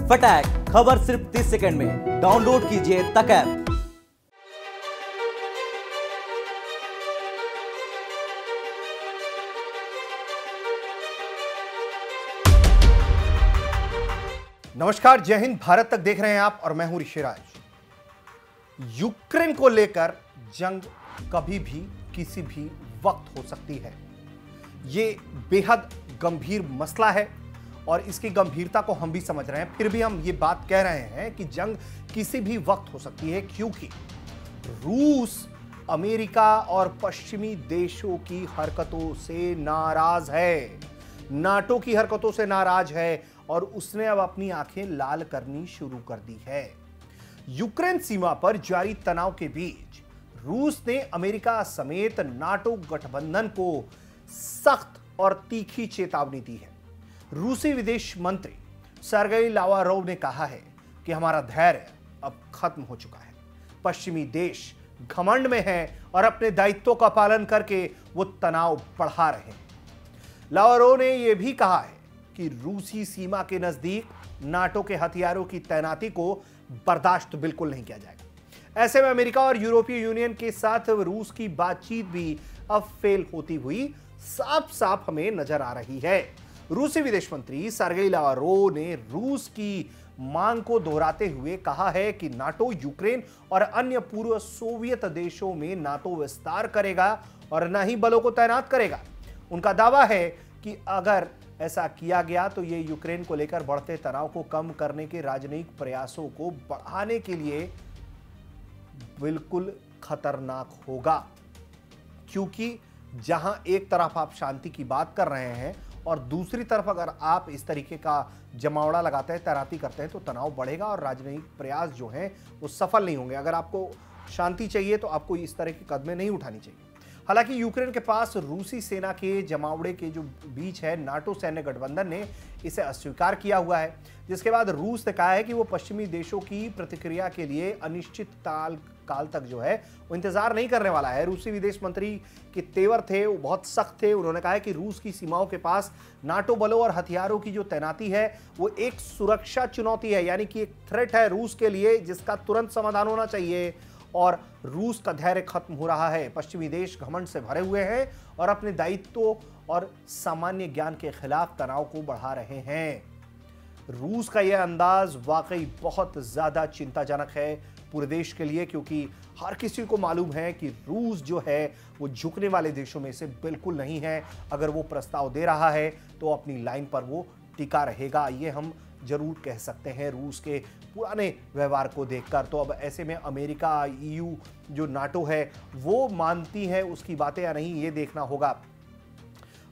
फटाक खबर सिर्फ 30 सेकंड में। डाउनलोड कीजिए तक ऐप। नमस्कार, जय हिंद। भारत तक देख रहे हैं आप और मैं हूं ऋषिराज। यूक्रेन को लेकर जंग कभी भी किसी भी वक्त हो सकती है। यह बेहद गंभीर मसला है और इसकी गंभीरता को हम भी समझ रहे हैं। फिर भी हम ये बात कह रहे हैं कि जंग किसी भी वक्त हो सकती है, क्योंकि रूस अमेरिका और पश्चिमी देशों की हरकतों से नाराज है, नाटो की हरकतों से नाराज है और उसने अब अपनी आंखें लाल करनी शुरू कर दी है। यूक्रेन सीमा पर जारी तनाव के बीच रूस ने अमेरिका समेत नाटो गठबंधन को सख्त और तीखी चेतावनी दी है। रूसी विदेश मंत्री सर्गेई लावारोव ने कहा है कि हमारा धैर्य अब खत्म हो चुका है। पश्चिमी देश घमंड में हैं और अपने दायित्वों का पालन करके वो तनाव बढ़ा रहे हैं। लावारोव ने यह भी कहा है कि रूसी सीमा के नजदीक नाटो के हथियारों की तैनाती को बर्दाश्त बिल्कुल नहीं किया जाएगा। ऐसे में अमेरिका और यूरोपीय यूनियन के साथ रूस की बातचीत भी अब फेल होती हुई साफ साफ हमें नजर आ रही है। रूसी विदेश मंत्री सर्गेई लावारोव ने रूस की मांग को दोहराते हुए कहा है कि नाटो यूक्रेन और अन्य पूर्व सोवियत देशों में नाटो विस्तार करेगा और न ही बलों को तैनात करेगा। उनका दावा है कि अगर ऐसा किया गया तो ये यूक्रेन को लेकर बढ़ते तनाव को कम करने के राजनयिक प्रयासों को बढ़ाने के लिए बिल्कुल खतरनाक होगा, क्योंकि जहां एक तरफ आप शांति की बात कर रहे हैं और दूसरी तरफ अगर आप इस तरीके का जमावड़ा लगाते हैं, तैनाती करते हैं, तो तनाव बढ़ेगा और राजनयिक प्रयास जो हैं वो सफल नहीं होंगे। अगर आपको शांति चाहिए तो आपको इस तरह की कदमें नहीं उठानी चाहिए। हालांकि यूक्रेन के पास रूसी सेना के जमावड़े के जो बीच है, नाटो सैन्य गठबंधन ने इसे अस्वीकार किया हुआ है, जिसके बाद रूस ने कहा है कि वो पश्चिमी देशों की प्रतिक्रिया के लिए अनिश्चित काल तक जो है वो इंतजार नहीं करने वाला है। रूसी विदेश मंत्री के तेवर थे, वो बहुत सख्त थे। उन्होंने कहा है कि रूस की सीमाओं के पास नाटो बलों और हथियारों की जो तैनाती है वो एक सुरक्षा चुनौती है, यानी कि एक थ्रेट है रूस के लिए, जिसका तुरंत समाधान होना चाहिए। और रूस का धैर्य खत्म हो रहा है। पश्चिमी देश घमंड से भरे हुए हैं और अपने दायित्वों और सामान्य ज्ञान के खिलाफ तनाव को बढ़ा रहे हैं। रूस का यह अंदाज वाकई बहुत ज्यादा चिंताजनक है पूरे देश के लिए, क्योंकि हर किसी को मालूम है कि रूस जो है वो झुकने वाले देशों में से बिल्कुल नहीं है। अगर वो प्रस्ताव दे रहा है तो अपनी लाइन पर वो टिका रहेगा, ये हम जरूर कह सकते हैं रूस के पुराने व्यवहार को देखकर। तो अब ऐसे में अमेरिका, ईयू जो नाटो है वो मानती है उसकी बातें या नहीं, ये देखना होगा।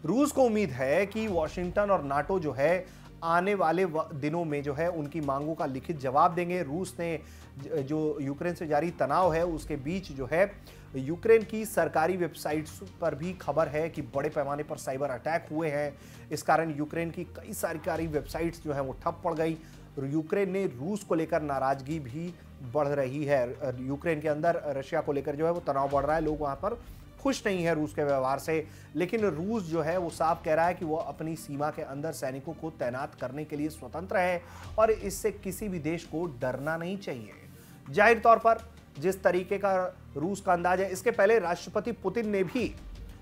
रूस को उम्मीद है कि वॉशिंगटन और नाटो जो है आने वाले दिनों में जो है उनकी मांगों का लिखित जवाब देंगे। रूस ने जो यूक्रेन से जारी तनाव है उसके बीच जो है यूक्रेन की सरकारी वेबसाइट्स पर भी खबर है कि बड़े पैमाने पर साइबर अटैक हुए हैं। इस कारण यूक्रेन की कई सरकारी वेबसाइट्स जो है वो ठप पड़ गई। यूक्रेन ने रूस को लेकर नाराजगी भी बढ़ रही है। यूक्रेन के अंदर रशिया को लेकर जो है वो तनाव बढ़ रहा है। लोग वहां पर खुश नहीं है रूस के व्यवहार से, लेकिन रूस जो है वो साफ कह रहा है कि वो अपनी सीमा के अंदर सैनिकों को तैनात करने के लिए स्वतंत्र है और इससे किसी भी देश को डरना नहीं चाहिए। जाहिर तौर पर जिस तरीके का रूस का अंदाज है, इसके पहले राष्ट्रपति पुतिन ने भी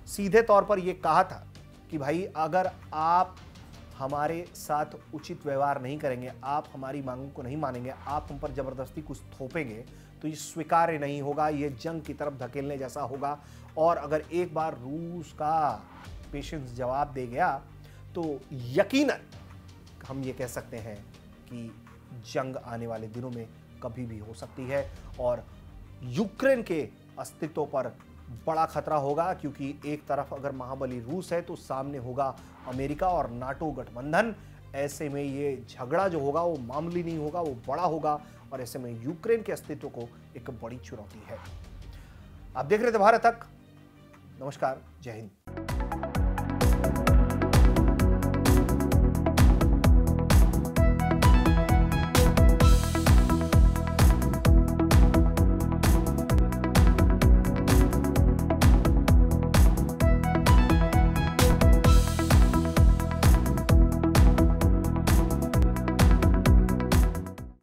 सीधे तौर पर यह कहा था कि भाई अगर आप हमारे साथ उचित व्यवहार नहीं करेंगे, आप हमारी मांगों को नहीं मानेंगे, आप हम पर जबरदस्ती कुछ थोपेंगे तो ये स्वीकार्य नहीं होगा, ये जंग की तरफ धकेलने जैसा होगा। और अगर एक बार रूस का पेशेंस जवाब दे गया तो यकीनन हम ये कह सकते हैं कि जंग आने वाले दिनों में कभी भी हो सकती है और यूक्रेन के अस्तित्व पर बड़ा खतरा होगा, क्योंकि एक तरफ अगर महाबली रूस है तो सामने होगा अमेरिका और नाटो गठबंधन। ऐसे में ये झगड़ा जो होगा वो मामूली नहीं होगा, वो बड़ा होगा और ऐसे में यूक्रेन के अस्तित्व को एक बड़ी चुनौती है। आप देख रहे थे भारत तक। नमस्कार, जय हिंद।